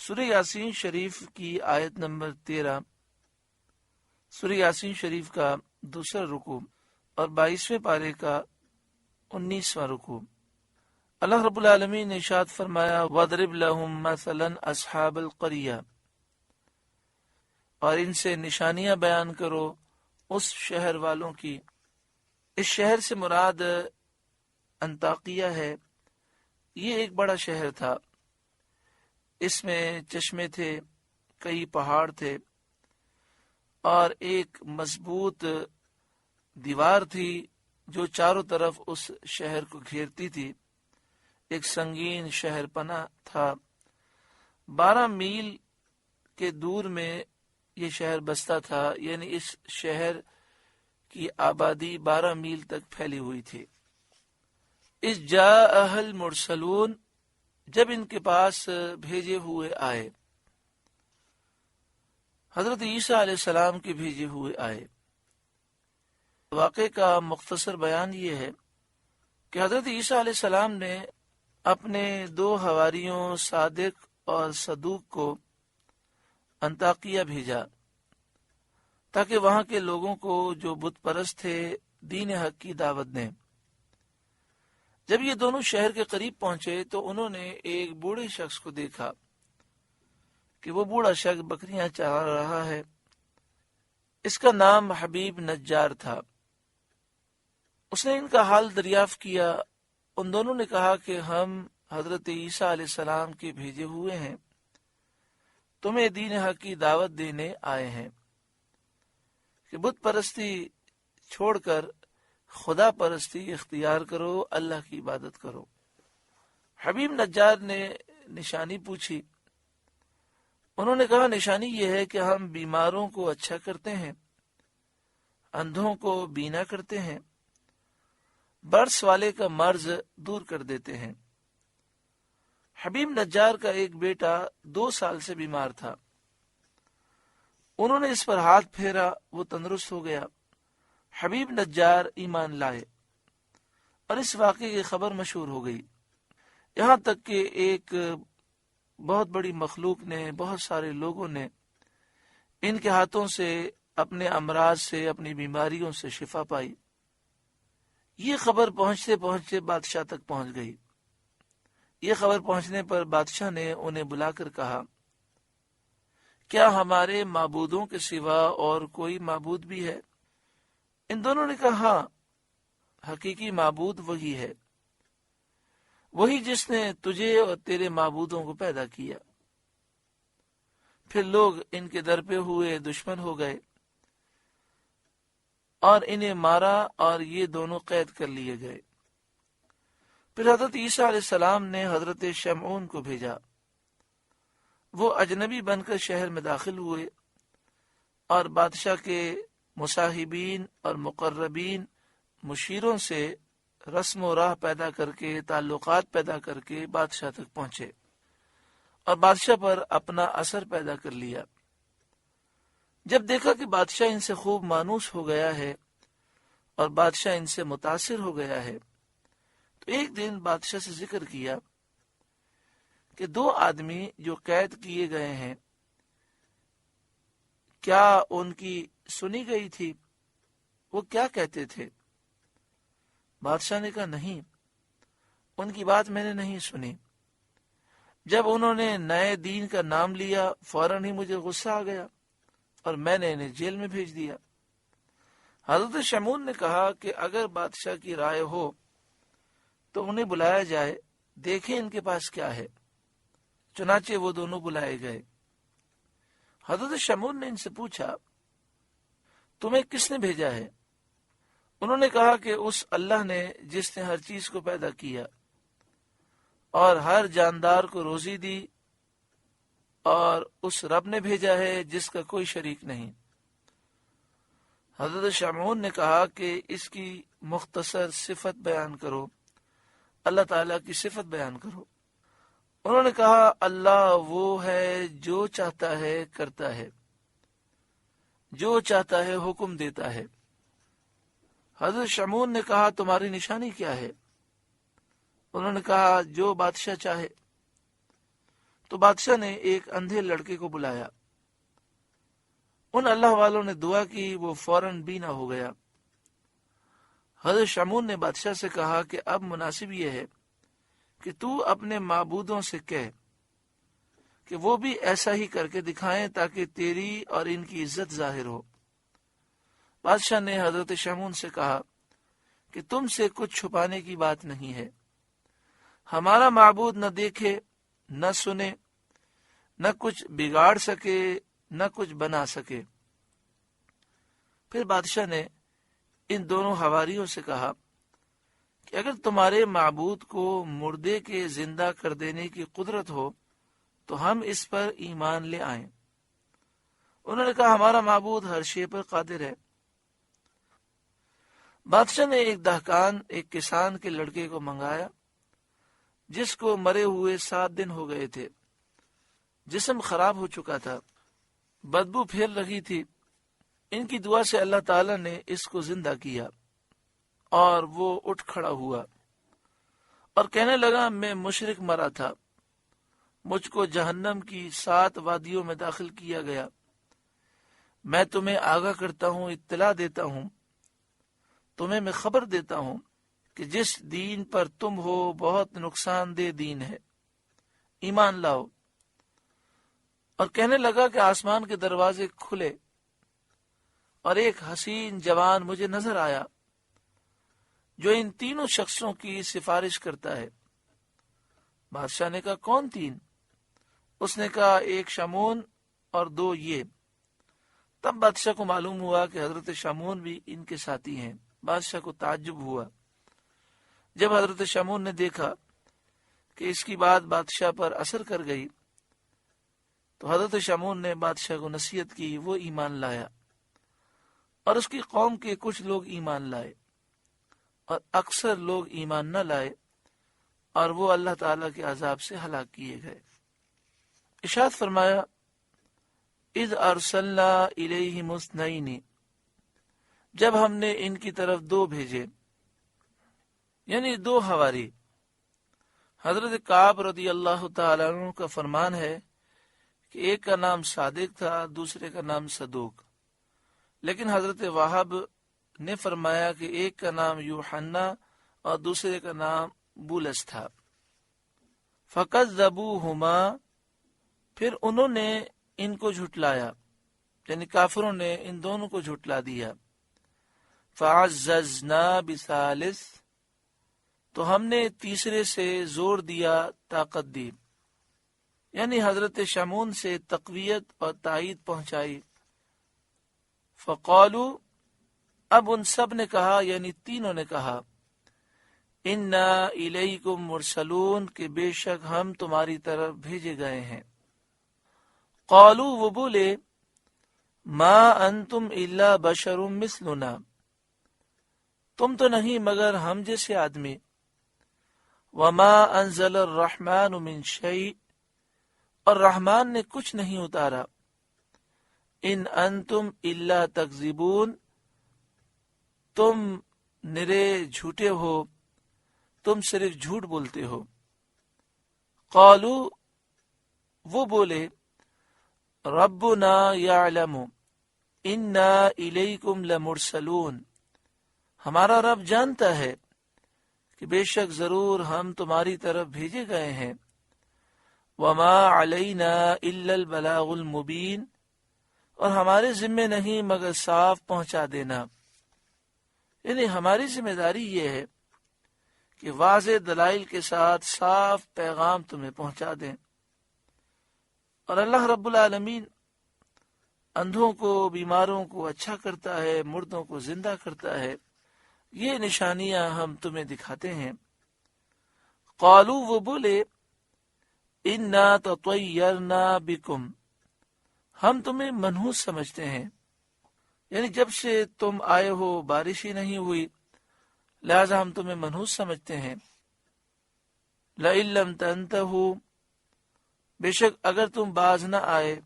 سورہ یاسین شریف کی آیت نمبر 13، سورہ یاسین شریف کا دوسرا رکوع اور 22ویں پارے کا 19واں رکوع۔ اللہ رب العالمین نے ارشاد فرمایا وَاضْرِبْ لَهُم مَثَلًا أَصْحَابَ الْقَرْيَةِ، اور ان سے نشانیاں بیان کرو اس شہر والوں کی۔ اس شہر سے مراد انطاکیہ ہے۔ یہ ایک بڑا شہر تھا، اس میں چشمے تھے، کئی پہاڑ تھے، اور ایک مضبوط دیوار تھی جو چاروں طرف اس شہر کو گھیرتی تھی۔ ایک سنگین شہر پناہ تھا۔ 12 میل کے دور میں یہ شہر بستا تھا، یعنی اس شہر کی آبادی 12 میل تک پھیلی ہوئی تھی۔ اس جاء المرسلون، جب ان کے پاس بھیجے ہوئے آئے، حضرت عیسیٰ علیہ السلام کے بھیجے ہوئے آئے۔ واقعے کا مختصر بیان یہ ہے کہ حضرت عیسیٰ علیہ السلام نے اپنے 2 حواریوں صادق اور صدوق کو انطاکیہ بھیجا تاکہ وہاں کے لوگوں کو جو بت پرست تھے دین حق کی دعوت دیں۔ جب یہ دونوں شہر کے قریب پہنچے تو انہوں نے ایک بوڑھے شخص کو دیکھا کہ وہ بوڑھا شخص بکریاں چرا رہا ہے۔ اس کا نام حبیب نجار تھا۔ اس نے ان کا حال دریافت کیا۔ ان دونوں نے کہا کہ ہم حضرت عیسیٰ علیہ السلام کے بھیجے ہوئے ہیں، تمہیں دین حق کی دعوت دینے آئے ہیں کہ بت پرستی چھوڑ کر خدا پرستی اختیار کرو، اللہ کی عبادت کرو۔ حبیب نجار نے نشانی پوچھی۔ انہوں نے کہا نشانی یہ ہے کہ ہم بیماروں کو اچھا کرتے ہیں، اندھوں کو بینا کرتے ہیں، برس والے کا مرض دور کر دیتے ہیں۔ حبیب نجار کا ایک بیٹا 2 سال سے بیمار تھا۔ انہوں نے اس پر ہاتھ پھیرا، وہ تندرست ہو گیا۔ حبیب نجار ایمان لائے اور اس واقعے کی خبر مشہور ہو گئی، یہاں تک کہ ایک بہت بڑی مخلوق نے، بہت سارے لوگوں نے ان کے ہاتھوں سے اپنے امراض سے، اپنی بیماریوں سے شفا پائی۔ یہ خبر پہنچتے پہنچتے بادشاہ تک پہنچ گئی۔ یہ خبر پہنچنے پر بادشاہ نے انہیں بلا کر کہا کیا ہمارے معبودوں کے سوا اور کوئی معبود بھی ہے؟ ان دونوں نے کہا ہاں، حقیقی معبود وہی ہے، وہی جس نے تجھے اور تیرے معبودوں کو پیدا کیا۔ پھر لوگ ان کے در پہ ہوئے دشمن ہو گئے اور انہیں مارا اور یہ دونوں قید کر لیے گئے۔ پھر حضرت عیسیٰ علیہ السلام نے حضرت شمعون کو بھیجا۔ وہ اجنبی بن کر شہر میں داخل ہوئے اور بادشاہ کے مصاحبین اور مقربین مشیروں سے رسم و راہ پیدا کر کے، تعلقات پیدا کر کے بادشاہ تک پہنچے اور بادشاہ پر اپنا اثر پیدا کر لیا۔ جب دیکھا کہ بادشاہ ان سے خوب مانوس ہو گیا ہے اور بادشاہ ان سے متاثر ہو گیا ہے تو ایک دن بادشاہ سے ذکر کیا کہ 2 آدمی جو قید کیے گئے ہیں، کیا ان کی سنی گئی تھی؟ وہ کیا کہتے تھے؟ بادشاہ نے کہا نہیں، ان کی بات میں نے نہیں سنی۔ جب انہوں نے نئے دین کا نام لیا فوراً ہی مجھے غصہ آ گیا اور میں نے انہیں جیل میں بھیج دیا۔ حضرت شمعون نے کہا کہ اگر بادشاہ کی رائے ہو تو انہیں بلایا جائے، دیکھیں ان کے پاس کیا ہے۔ چنانچہ وہ دونوں بلائے گئے۔ حضرت شمعون نے ان سے پوچھا تمہیں کس نے بھیجا ہے؟ انہوں نے کہا کہ اس اللہ نے جس نے ہر چیز کو پیدا کیا اور ہر جاندار کو روزی دی، اور اس رب نے بھیجا ہے جس کا کوئی شریک نہیں۔ حضرت شمعون نے کہا کہ اس کی مختصر صفت بیان کرو، اللہ تعالیٰ کی صفت بیان کرو۔ انہوں نے کہا اللہ وہ ہے جو چاہتا ہے کرتا ہے، جو چاہتا ہے حکم دیتا ہے۔ حضرت شمعون نے کہا تمہاری نشانی کیا ہے؟ انہوں نے کہا جو بادشاہ چاہے۔ تو بادشاہ نے ایک اندھے لڑکے کو بلایا. ان اللہ والوں نے دعا کی، وہ فوراً بینا ہو گیا. حضرت شمعون نے بادشاہ سے کہا کہ اب مناسب یہ ہے کہ تو اپنے معبودوں سے کہہ کہ وہ بھی ایسا ہی کر کے دکھائیں تاکہ تیری اور ان کی عزت ظاہر ہو. بادشاہ نے حضرت شمعون سے کہا کہ تم سے کچھ چھپانے کی بات نہیں ہے. ہمارا معبود نہ دیکھے نہ سنے، نہ کچھ بگاڑ سکے نہ کچھ بنا سکے. پھر بادشاہ نے ان دونوں حواریوں سے کہا کہ اگر تمہارے معبود کو مردے کے زندہ کر دینے کی قدرت ہو تو ہم اس پر ایمان لے آئیں. انہوں نے کہا ہمارا معبود ہر شے پر قادر ہے. بادشاہ نے ایک کسان کے لڑکے کو منگایا جس کو مرے ہوئے 7 دن ہو گئے تھے. جسم خراب ہو چکا تھا، بدبو پھیل رہی تھی. ان کی دعا سے اللہ تعالی نے اس کو زندہ کیا اور وہ اٹھ کھڑا ہوا اور کہنے لگا میں مشرک مرا تھا، مجھ کو جہنم کی 7 وادیوں میں داخل کیا گیا. میں تمہیں آگاہ کرتا ہوں، اطلاع دیتا ہوں، تمہیں میں خبر دیتا ہوں کہ جس دین پر تم ہو بہت نقصان دہ دین ہے، ایمان لاؤ. اور کہنے لگا کہ آسمان کے دروازے کھلے اور ایک حسین جوان مجھے نظر آیا جو ان تینوں شخصوں کی سفارش کرتا ہے. بادشاہ نے کہا کون 3؟ اس نے کہا ایک شمعون اور 2 یہ. تب بادشاہ کو معلوم ہوا کہ حضرت شمعون بھی ان کے ساتھی ہیں. بادشاہ کو تعجب ہوا. جب حضرت شمعون نے دیکھا کہ اس کی بات بادشاہ پر اثر کر گئی تو حضرت شمعون نے بادشاہ کو نصیحت کی. وہ ایمان لایا اور اس کی قوم کے کچھ لوگ ایمان لائے اور اکثر لوگ ایمان نہ لائے اور وہ اللہ تعالیٰ کے عذاب سے ہلاک کیے گئے. ارشاد فرمایا اذ ارسلنا الیہم اثنین، جب ہم نے ان کی طرف 2 بھیجے، یعنی 2 حواری. حضرت کعب رضی اللہ تعالیٰ عنہ کا فرمان ہے کہ ایک کا نام صادق تھا، دوسرے کا نام صدوق. لیکن حضرت وہب نے فرمایا کہ ایک کا نام یوحنا اور دوسرے کا نام بولس تھا. فکذبوہما، پھر انہوں نے ان کو جھٹلایا، یعنی کافروں نے ان دونوں کو جھٹلا دیا. فعززنا بثالث، تو ہم نے تیسرے سے زور دیا، طاقت دی، یعنی حضرت شمعون سے تقویت اور تائید پہنچائی. فقالو، اب ان سب نے کہا، یعنی تینوں نے کہا، انا الیکم مرسلون، کہ بے شک ہم تمہاری طرف بھیجے گئے ہیں. قالو، وہ بولے، ما انتم الا بشر مثلنا، تم تو نہیں مگر ہم جیسے آدمی. وما انزل الرحمن من شیء، اور رحمان نے کچھ نہیں اتارا. ان انتم الا تکذبون، تم نرے جھوٹے ہو، تم صرف جھوٹ بولتے ہو. قالو، وہ بولے، ربنا یعلم انا الیکم لمرسلون، ہمارا رب جانتا ہے کہ بے شک ضرور ہم تمہاری طرف بھیجے گئے ہیں. وما علینا الا البلاغ المبین، اور ہمارے ذمے نہیں مگر صاف پہنچا دینا، یعنی ہماری ذمہ داری یہ ہے کہ واضح دلائل کے ساتھ صاف پیغام تمہیں پہنچا دیں. اور اللہ رب العالمین اندھوں کو، بیماروں کو اچھا کرتا ہے، مردوں کو زندہ کرتا ہے. یہ نشانیاں ہم تمہیں دکھاتے ہیں. قالو، وہ بولے، انا تطیرنا بکم، ہم تمہیں منحوس سمجھتے ہیں، یعنی جب سے تم آئے ہو بارش ہی نہیں ہوئی، لہذا ہم تمہیں منحوس سمجھتے ہیں. لئن لم تنتہوا، بے شک اگر تم باز نہ آئے،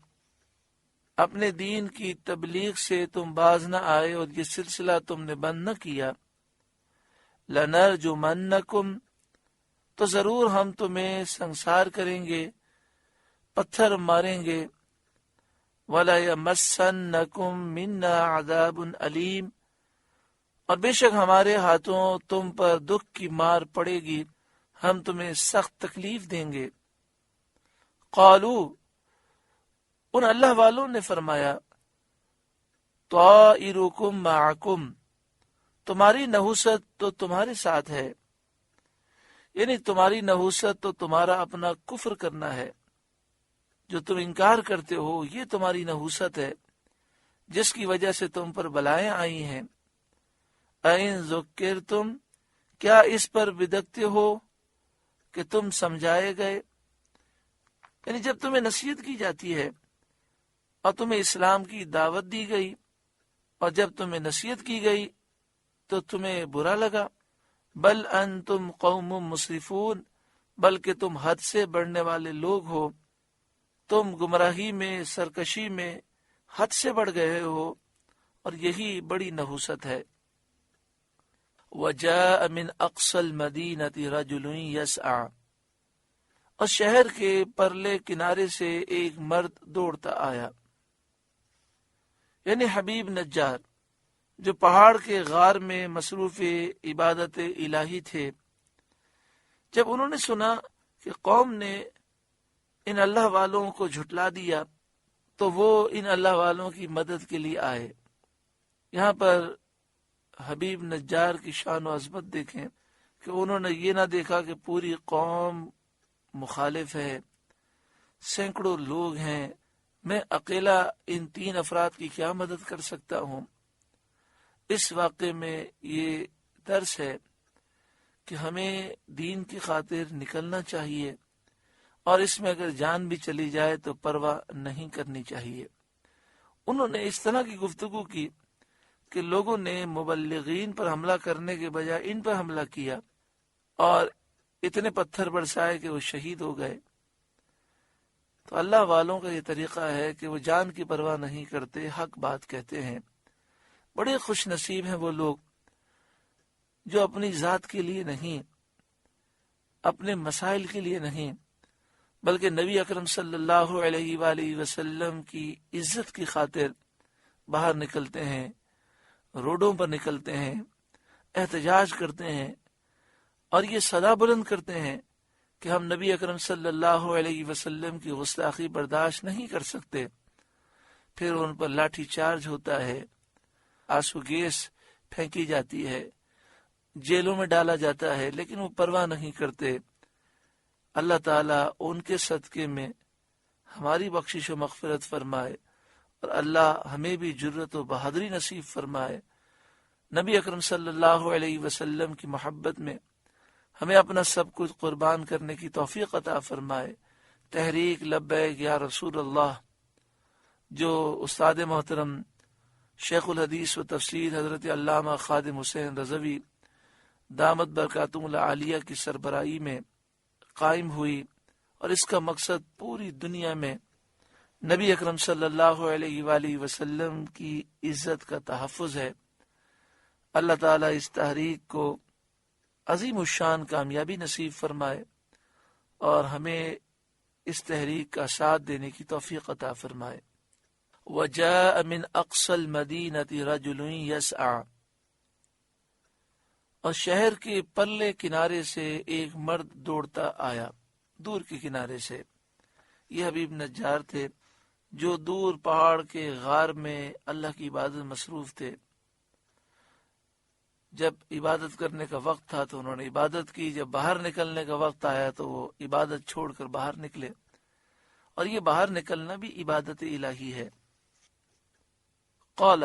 اپنے دین کی تبلیغ سے تم باز نہ آئے اور یہ سلسلہ تم نے بند نہ کیا، لنرجمنکم، تو ضرور ہم تمہیں سنسار کریں گے، پتھر ماریں گے، وَلَا يَمَسَّنَّكُم مِّنَّا عَذَابٌ أَلِيمٌ، اور بے شک ہمارے ہاتھوں تم پر دکھ کی مار پڑے گی، ہم تمہیں سخت تکلیف دیں گے۔ قالو، ان اللہ والوں نے فرمایا، طائرکم معکم، تمہاری نحوست تو تمہارے ساتھ ہے، یعنی تمہاری نحوست تو تمہارا اپنا کفر کرنا ہے، جو تم انکار کرتے ہو یہ تمہاری نحوست ہے جس کی وجہ سے تم پر بلائیں آئی ہیں۔ اَإِن ذُكِّرْتُمْ، کیا اس پر بدکتے ہو کہ تم سمجھائے گئے، یعنی جب تمہیں نصیحت کی جاتی ہے اور تمہیں اسلام کی دعوت دی گئی اور جب تمہیں نصیحت کی گئی تو تمہیں برا لگا، بل انتم قوم مسرفون، بلکہ تم حد سے بڑھنے والے لوگ ہو، تم گمراہی میں، سرکشی میں حد سے بڑھ گئے ہو، اور یہی بڑی نحوست ہے۔ وَجَاءَ مِنْ أَقْصَى الْمَدِينَةِ رَجُلٌ يَسْعَى، اور شہر کے پرلے کنارے سے ایک مرد دوڑتا آیا، یعنی حبیب نجار، جو پہاڑ کے غار میں مصروف عبادت الہی تھے۔ جب انہوں نے سنا کہ قوم نے ان اللہ والوں کو جھٹلا دیا تو وہ ان اللہ والوں کی مدد کے لیے آئے۔ یہاں پر حبیب نجار کی شان و عظمت دیکھیں کہ انہوں نے یہ نہ دیکھا کہ پوری قوم مخالف ہے، سینکڑوں لوگ ہیں، میں اکیلا ان 3 افراد کی کیا مدد کر سکتا ہوں۔ اس واقعے میں یہ درس ہے کہ ہمیں دین کی خاطر نکلنا چاہیے، اور اس میں اگر جان بھی چلی جائے تو پرواہ نہیں کرنی چاہیے۔ انہوں نے اس طرح کی گفتگو کی کہ لوگوں نے مبلغین پر حملہ کرنے کے بجائے ان پر حملہ کیا اور اتنے پتھر برسائے کہ وہ شہید ہو گئے۔ تو اللہ والوں کا یہ طریقہ ہے کہ وہ جان کی پرواہ نہیں کرتے، حق بات کہتے ہیں۔ بڑے خوش نصیب ہیں وہ لوگ جو اپنی ذات کے لیے نہیں، اپنے مسائل کے لیے نہیں، بلکہ نبی اکرم صلی اللہ علیہ وآلہ وسلم کی عزت کی خاطر باہر نکلتے ہیں، روڈوں پر نکلتے ہیں، احتجاج کرتے ہیں، اور یہ صدا بلند کرتے ہیں کہ ہم نبی اکرم صلی اللہ علیہ وسلم کی گستاخی برداشت نہیں کر سکتے۔ پھر ان پر لاٹھی چارج ہوتا ہے، آنسو گیس پھینکی جاتی ہے، جیلوں میں ڈالا جاتا ہے، لیکن وہ پرواہ نہیں کرتے۔ اللہ تعالیٰ ان کے صدقے میں ہماری بخشش و مغفرت فرمائے، اور اللہ ہمیں بھی جرت و بہادری نصیب فرمائے۔ نبی اکرم صلی اللہ علیہ وسلم کی محبت میں ہمیں اپنا سب کچھ قربان کرنے کی توفیق عطا فرمائے۔ تحریک لبیک یا رسول اللہ، جو استاد محترم شیخ الحدیث و تفسیر حضرت علامہ خادم حسین رضوی دامت برکاتہم العالیہ کی سربراہی میں قائم ہوئی، اور اس کا مقصد پوری دنیا میں نبی اکرم صلی اللہ علیہ وآلہ وسلم کی عزت کا تحفظ ہے۔ اللہ تعالیٰ اس تحریک کو عظیم الشان کامیابی نصیب فرمائے اور ہمیں اس تحریک کا ساتھ دینے کی توفیق عطا فرمائے۔ وَجَاءَ مِنْ أَقْصَى الْمَدِينَةِ رَجُلٌ يَسْعَى، اور شہر کے پرلے کنارے سے ایک مرد دوڑتا آیا، دور کے کنارے سے۔ یہ حبیب نجار تھے جو دور پہاڑ کے غار میں اللہ کی عبادت مصروف تھے۔ جب عبادت کرنے کا وقت تھا تو انہوں نے عبادت کی، جب باہر نکلنے کا وقت آیا تو وہ عبادت چھوڑ کر باہر نکلے، اور یہ باہر نکلنا بھی عبادت الہی ہے۔ قال،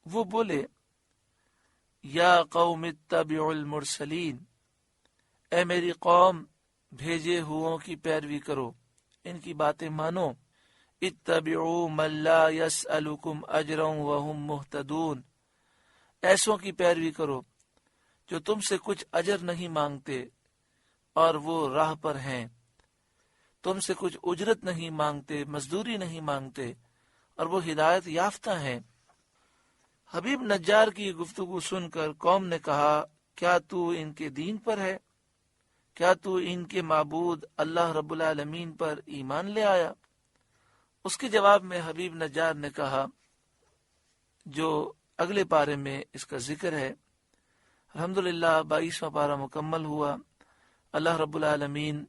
وہ بولے، یا قوم اتبعوا المرسلین، اے میری قوم بھیجے ہوں کی پیروی کرو، ان کی باتیں مانو۔ اتبعوا من لا يسألكم اجرا وهم مهتدون، ایسوں کی پیروی کرو جو تم سے کچھ اجر نہیں مانگتے اور وہ راہ پر ہیں، تم سے کچھ اجرت نہیں مانگتے، مزدوری نہیں مانگتے، اور وہ ہدایت یافتہ ہیں۔ حبیب نجار کی گفتگو سن کر قوم نے کہا، کیا تو ان کے دین پر ہے؟ کیا تو ان کے معبود اللہ رب العالمین پر ایمان لے آیا؟ اس کے جواب میں حبیب نجار نے کہا، جو اگلے پارے میں اس کا ذکر ہے۔ الحمدللہ 22واں پارہ مکمل ہوا۔ اللہ رب العالمین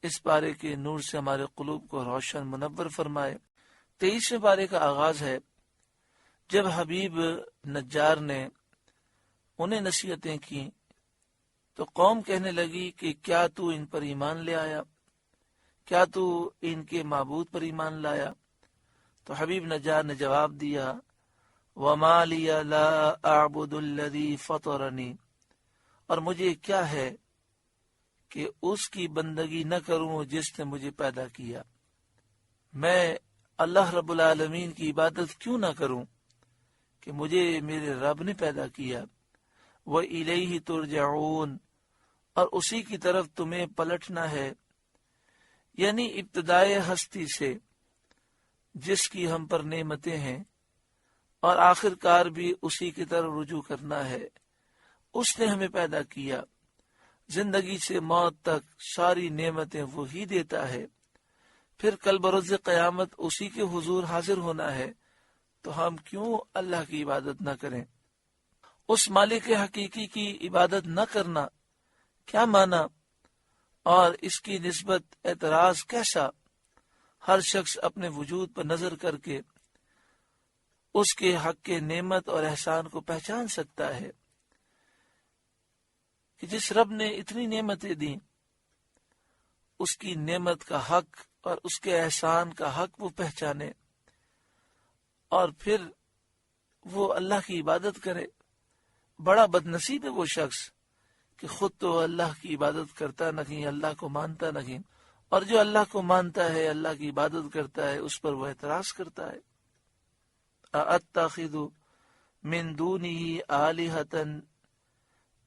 اس پارے کے نور سے ہمارے قلوب کو روشن منور فرمائے۔ 23ویں پارے کا آغاز ہے۔ جب حبیب نجار نے انہیں نصیحتیں کی تو قوم کہنے لگی کہ کیا تو ان پر ایمان لے آیا؟ کیا تو ان کے معبود پر ایمان لایا؟ تو حبیب نجار نے جواب دیا، وَمَا لِيَ لَا أَعْبُدُ الَّذِي فَطَرَنِي، اور مجھے کیا ہے کہ اس کی بندگی نہ کروں جس نے مجھے پیدا کیا۔ میں اللہ رب العالمین کی عبادت کیوں نہ کروں کہ مجھے میرے رب نے پیدا کیا۔ وَإِلَيْهِ تُرْجَعُونَ، اور اسی کی طرف تمہیں پلٹنا ہے، یعنی ابتدائے ہستی سے جس کی ہم پر نعمتیں ہیں، اور آخر کار بھی اسی کی طرف رجوع کرنا ہے۔ اس نے ہمیں پیدا کیا، زندگی سے موت تک ساری نعمتیں وہی دیتا ہے، پھر کل بروز قیامت اسی کے حضور حاضر ہونا ہے، تو ہم کیوں اللہ کی عبادت نہ کریں؟ اس مالک حقیقی کی عبادت نہ کرنا کیا معنی، اور اس کی نسبت اعتراض کیسا؟ ہر شخص اپنے وجود پر نظر کر کے اس کے حق کے نعمت اور احسان کو پہچان سکتا ہے کہ جس رب نے اتنی نعمتیں دیں، اس کی نعمت کا حق اور اس کے احسان کا حق وہ پہچانے اور پھر وہ اللہ کی عبادت کرے۔ بڑا بد نصیب ہے وہ شخص کہ خود تو اللہ کی عبادت کرتا نہیں، اللہ کو مانتا نہیں، اور جو اللہ کو مانتا ہے، اللہ کی عبادت کرتا ہے، اس پر وہ اعتراض کرتا ہے۔ أَأَتَّخِذُ مِن دُونِهِ آلِهَةً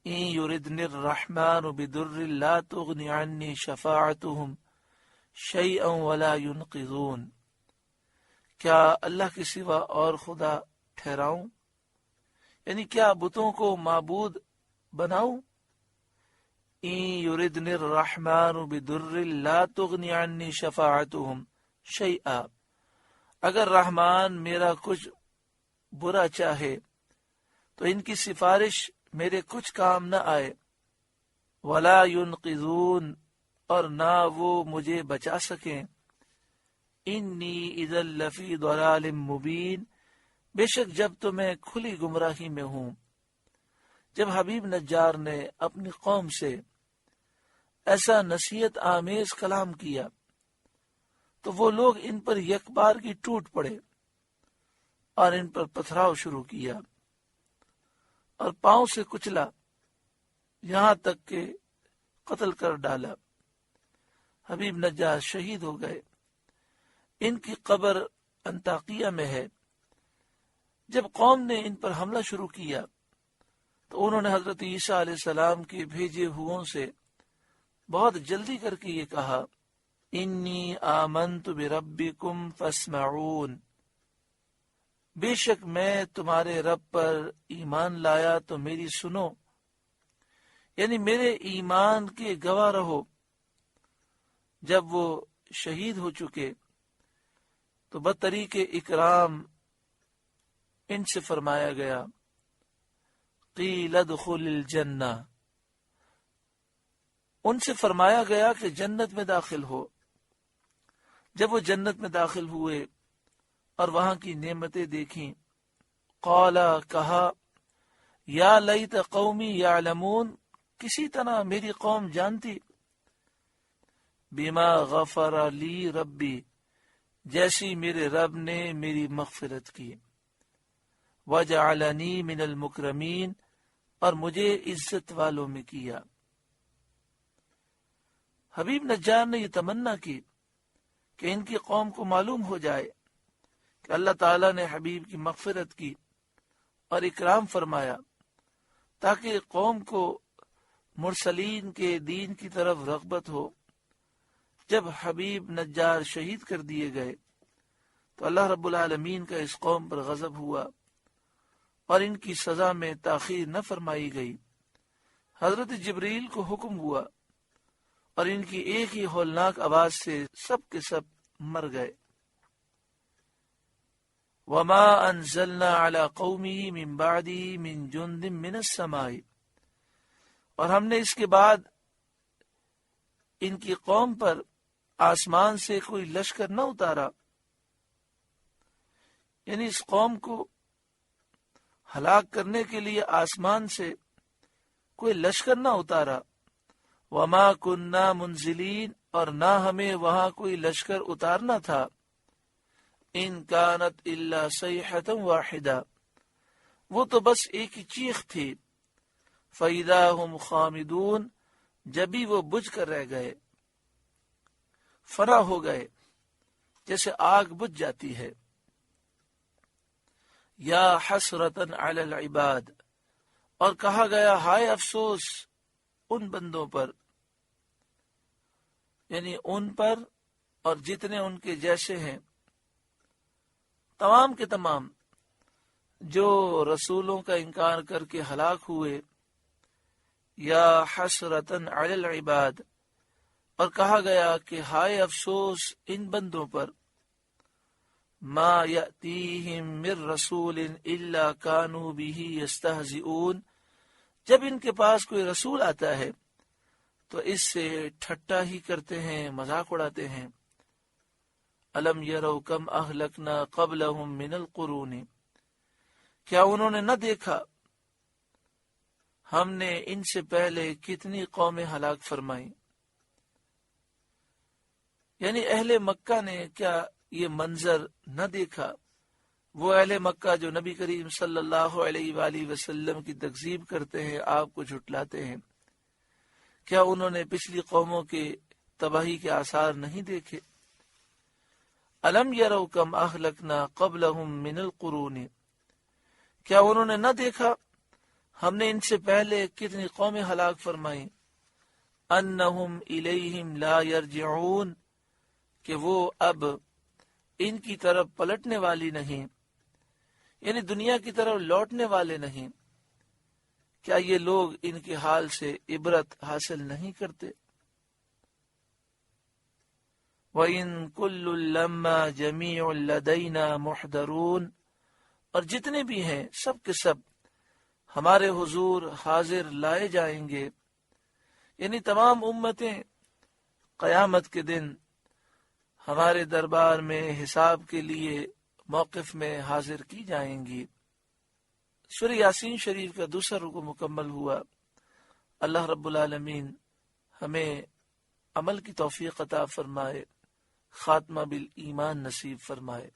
إِن يُرِدْنِ الرَّحْمَنُ بِضُرٍّ لَا تُغْنِ عَنِّي شَفَاعَتُهُمْ شَيْئًا وَلَا يُنْقِذُونَ، کیا اللہ کے سوا اور خدا ٹھہراؤں، یعنی کیا بتوں کو معبود بناؤں؟ إِن يُرِدْنِ الرَّحْمَنُ بِضُرٍّ لَا تُغْنِ عَنِّي شَفَاعَتُهُمْ شَيْئًا، اگر رحمان میرا کچھ برا چاہے تو ان کی سفارش میرے کچھ کام نہ آئے۔ وَلَا يُنْقِذُونَ، اور نہ وہ مجھے بچا سکیں۔ إِنِّي إِذًا لَفِي ضَلَالٍ مُبِينٍ، بے شک جب تو میں کھلی گمراہی میں ہوں۔ جب حبیب نجار نے اپنی قوم سے ایسا نصیحت آمیز کلام کیا تو وہ لوگ ان پر یک بار کی ٹوٹ پڑے اور ان پر پتھراؤ شروع کیا اور پاؤں سے کچلا، یہاں تک کہ قتل کر ڈالا۔ حبیب نجار شہید ہو گئے۔ ان کی قبر انطاکیہ میں ہے۔ جب قوم نے ان پر حملہ شروع کیا تو انہوں نے حضرت عیسیٰ علیہ السلام کے بھیجے ہوئوں سے بہت جلدی کر کے یہ کہا، انی آمنت بربکم فاسمعون، بے شک میں تمہارے رب پر ایمان لایا تو میری سنو، یعنی میرے ایمان کے گواہ رہو۔ جب وہ شہید ہو چکے تو بطریق اکرام ان سے فرمایا گیا، قیل ادخل الجنہ، ان سے فرمایا گیا کہ جنت میں داخل ہو۔ جب وہ جنت میں داخل ہوئے اور وہاں کی نعمتیں دیکھیں، قالا، کہا، یا لیت قومی یعلمون، کسی طرح میری قوم جانتی، بما غفر لی ربی، جیسی میرے رب نے میری مغفرت کی، وجعلنی من المکرمین، اور مجھے عزت والوں میں کیا۔ حبیب نجار نے یہ تمنا کی کہ ان کی قوم کو معلوم ہو جائے کہ اللہ تعالیٰ نے حبیب کی مغفرت کی اور اکرام فرمایا، تاکہ قوم کو مرسلین کے دین کی طرف رغبت ہو۔ جب حبیب نجار شہید کر دیے گئے تو اللہ رب العالمین کا اس قوم پر غضب ہوا اور ان کی سزا میں تاخیر نہ فرمائی گئی۔ حضرت جبریل کو حکم ہوا اور ان کی ایک ہی ہولناک آواز سے سب کے سب مر گئے۔ وما انزلنا على قومه من بعده من جند من السماء، اور ہم نے اس کے بعد ان کی قوم پر آسمان سے کوئی لشکر نہ اتارا، یعنی اس قوم کو ہلاک کرنے کے لیے آسمان سے کوئی لشکر نہ اتارا۔ وما كنا منزلین، اور نہ ہمیں وہاں کوئی لشکر اتارنا تھا۔ ان كانت الا صیحة واحدہ، وہ تو بس ایک ہی چیخ تھی۔ فاذا هم خامدون، جبھی وہ بجھ کر رہ گئے، فنا ہو گئے، جیسے آگ بجھ جاتی ہے۔ یا حسرتن علی العباد، اور کہا گیا ہائے افسوس ان بندوں پر، یعنی ان پر اور جتنے ان کے جیسے ہیں، تمام کے تمام جو رسولوں کا انکار کر کے ہلاک ہوئے۔ یا حسرتن علی العباد، اور کہا گیا کہ ہائے افسوس ان بندوں پر۔ ما یأتیہم من رسول الا کانوا بہ یستہزئون، جب ان کے پاس کوئی رسول آتا ہے تو اس سے ٹھٹا ہی کرتے ہیں، مذاق اڑاتے ہیں۔ الم یروا کم اہلکنا قبلہم من القرون، کیا انہوں نے نہ دیکھا ہم نے ان سے پہلے کتنی قومیں ہلاک فرمائیں۔ یعنی اہل مکہ نے کیا یہ منظر نہ دیکھا؟ وہ اہل مکہ جو نبی کریم صلی اللہ علیہ وآلہ وسلم کی تکذیب کرتے ہیں، آپ کو جھٹلاتے ہیں، کیا انہوں نے پچھلی قوموں کے تباہی کے آثار نہیں دیکھے؟ الم یروا کم اہلکنا قبلہم من القرون، کیا انہوں نے نہ دیکھا ہم نے ان سے پہلے کتنی قومیں ہلاک فرمائیں۔ انہم الیہم لا یرجعون، کہ وہ اب ان کی طرف پلٹنے والی نہیں، یعنی دنیا کی طرف لوٹنے والے نہیں۔ کیا یہ لوگ ان کے حال سے عبرت حاصل نہیں کرتے؟ وَإِن كُلٌّ لَمَّا جَمِيعٌ لَدَيْنَا مُحْضَرُونَ، اور جتنے بھی ہیں سب کے سب ہمارے حضور حاضر لائے جائیں گے، یعنی تمام امتیں قیامت کے دن ہمارے دربار میں حساب کے لیے موقف میں حاضر کی جائیں گی۔ سورہ یاسین شریف کا دوسرا رکوع مکمل ہوا۔ اللہ رب العالمین ہمیں عمل کی توفیق عطا فرمائے، خاتمہ بالایمان نصیب فرمائے۔